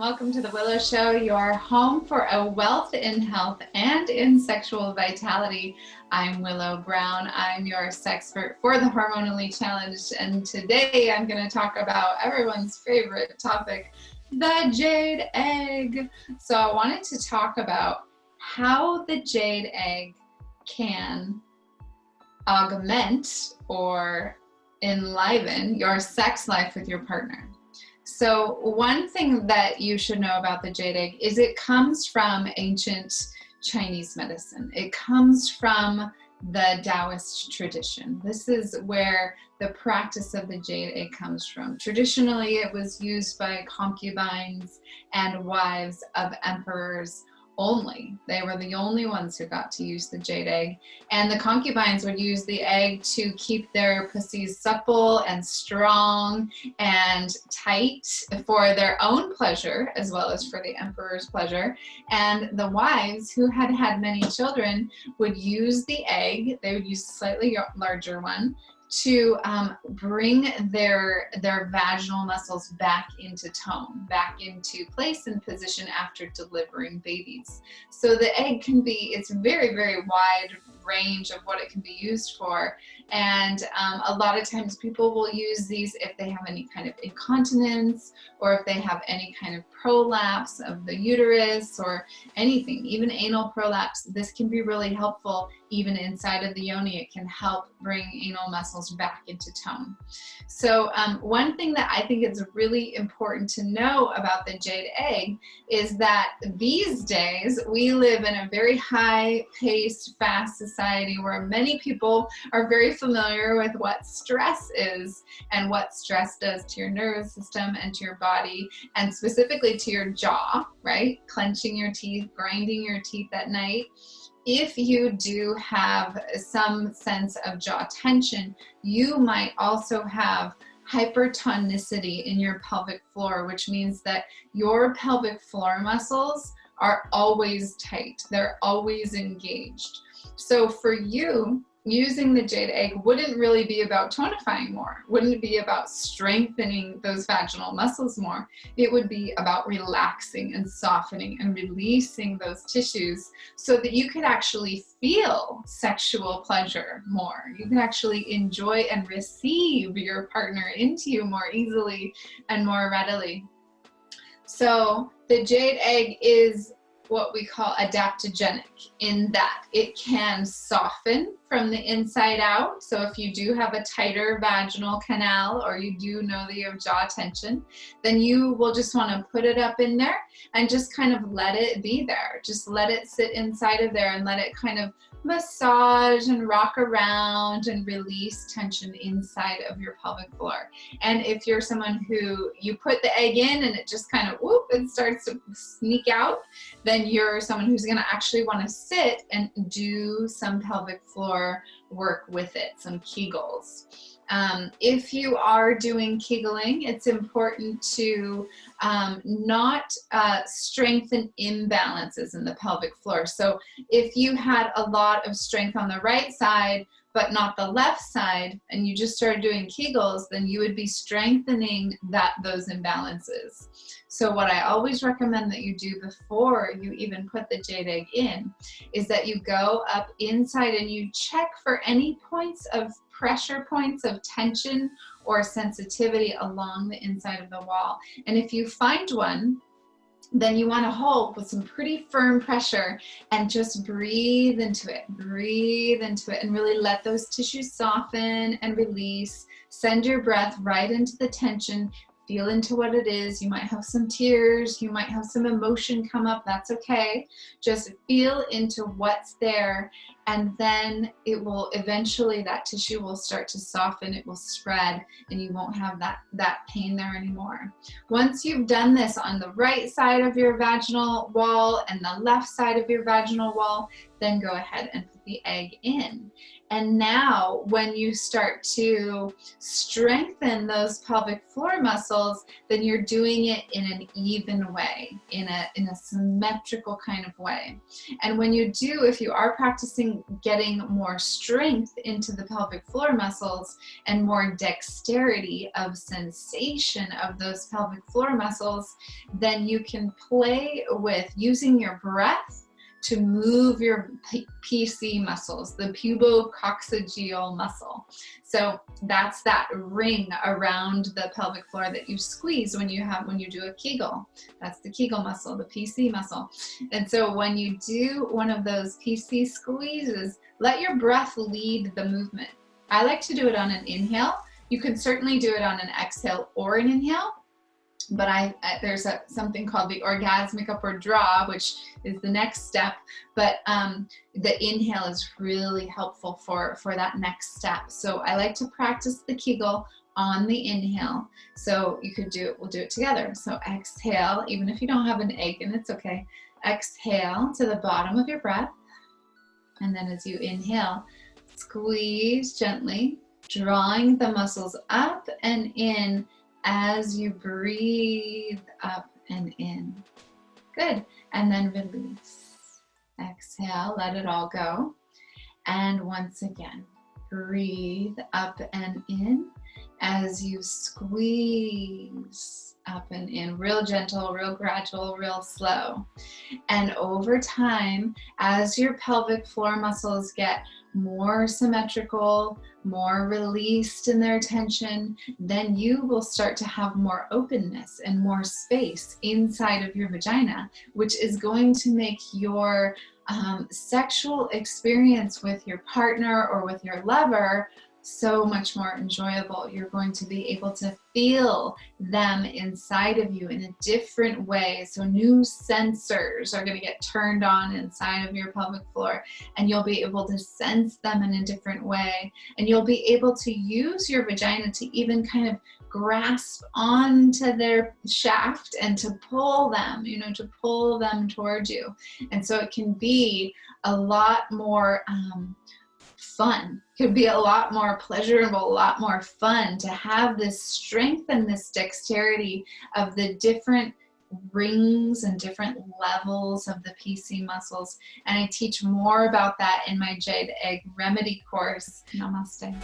welcome to the Willow Show, your home for a wealth in health and in sexual vitality. I'm Willow Brown. I'm your sexpert for the Hormonally Challenged, and today I'm going to talk about everyone's favorite topic, the Jade Egg. So I wanted to talk about how the Jade Egg can augment or enliven your sex life with your partner. So one thing that you should know about the Jade Egg is it comes from ancient Chinese medicine. It comes from the Taoist tradition. This is where the practice of the Jade Egg comes from. Traditionally, it was used by concubines and wives of emperors only. They were the only ones who got to use the Jade Egg. And the concubines would use the egg to keep their pussies supple and strong and tight for their own pleasure, as well as for the emperor's pleasure. And the wives who had had many children would use the egg, they would use a slightly larger one, to bring their vaginal muscles back into tone, back into place and position after delivering babies. So the egg can be, it's very, very wide range of what it can be used for. And a lot of times people will use these if they have any kind of incontinence or if they have any kind of prolapse of the uterus or anything, even anal prolapse. This can be really helpful even inside of the yoni. It can help bring anal muscles back into tone. So one thing that I think is really important to know about the Jade Egg is that these days we live in a very high-paced, fast society where many people are very familiar with what stress is and what stress does to your nervous system and to your body, and specifically to your jaw, right? Clenching your teeth, grinding your teeth at night. If you do have some sense of jaw tension, you might also have hypertonicity in your pelvic floor, which means that your pelvic floor muscles are always tight. They're always engaged. So for you, using the Jade Egg wouldn't really be about tonifying more, wouldn't be about strengthening those vaginal muscles more. It would be about relaxing and softening and releasing those tissues so that you could actually feel sexual pleasure more. You can actually enjoy and receive your partner into you more easily and more readily. So the Jade Egg is what we call adaptogenic in that it can soften from the inside out. So if you do have a tighter vaginal canal or you do know that you have jaw tension, then you will just want to put it up in there and just kind of let it be there. Just let it sit inside of there and let it kind of massage and rock around and release tension inside of your pelvic floor. And if you're someone who you put the egg in and it just kind of whoop, it starts to sneak out, then you're someone who's going to actually want to sit and do some pelvic floor work with it, some Kegels. If you are doing Kegling, it's important to not strengthen imbalances in the pelvic floor. So if you had a lot of strength on the right side, but not the left side, and you just started doing Kegels, then you would be strengthening those imbalances. So what I always recommend that you do before you even put the Jade Egg in is that you go up inside and you check for any points of pressure points of tension or sensitivity along the inside of the wall. And if you find one, then you want to hold with some pretty firm pressure and just breathe into it, and really let those tissues soften and release. Send your breath right into the tension. Feel into what it is. You might have some tears. You might have some emotion come up. That's okay. Just feel into what's there. And then it will eventually, that tissue will start to soften. It will spread and you won't have that pain there anymore. Once you've done this on the right side of your vaginal wall and the left side of your vaginal wall, then go ahead and put the egg in. And now when you start to strengthen those pelvic floor muscles, then you're doing it in an even way, in a symmetrical kind of way. And when you do, if you are practicing even getting more strength into the pelvic floor muscles and more dexterity of sensation of those pelvic floor muscles, then you can play with using your breath to move your PC muscles, the pubococcygeal muscle. So that's that ring around the pelvic floor that you squeeze when you do a Kegel. That's the Kegel muscle, the PC muscle. And so when you do one of those PC squeezes, let your breath lead the movement. I like to do it on an inhale. You can certainly do it on an exhale or an inhale. But there's something called the orgasmic upward draw, which is the next step. But the inhale is really helpful for that next step. So I like to practice the Kegel on the inhale. So you could we'll do it together. So exhale, even if you don't have an egg, and it's okay. Exhale to the bottom of your breath. And then as you inhale, squeeze gently, drawing the muscles up and in as you breathe up and in. Good. And then release. Exhale, let it all go. And once again, breathe up and in as you squeeze up and in. Real gentle, real gradual, real slow. And over time, as your pelvic floor muscles get more symmetrical, more released in their tension, then you will start to have more openness and more space inside of your vagina, which is going to make your sexual experience with your partner or with your lover so much more enjoyable. You're going to be able to feel them inside of you in a different way. So new sensors are going to get turned on inside of your pelvic floor, and you'll be able to sense them in a different way. And you'll be able to use your vagina to even kind of grasp onto their shaft and to pull them, to pull them towards you. And so it can be a lot more fun. Could be a lot more pleasurable, a lot more fun to have this strength and this dexterity of the different rings and different levels of the PC muscles. And I teach more about that in my Jade Egg Remedy course. Namaste.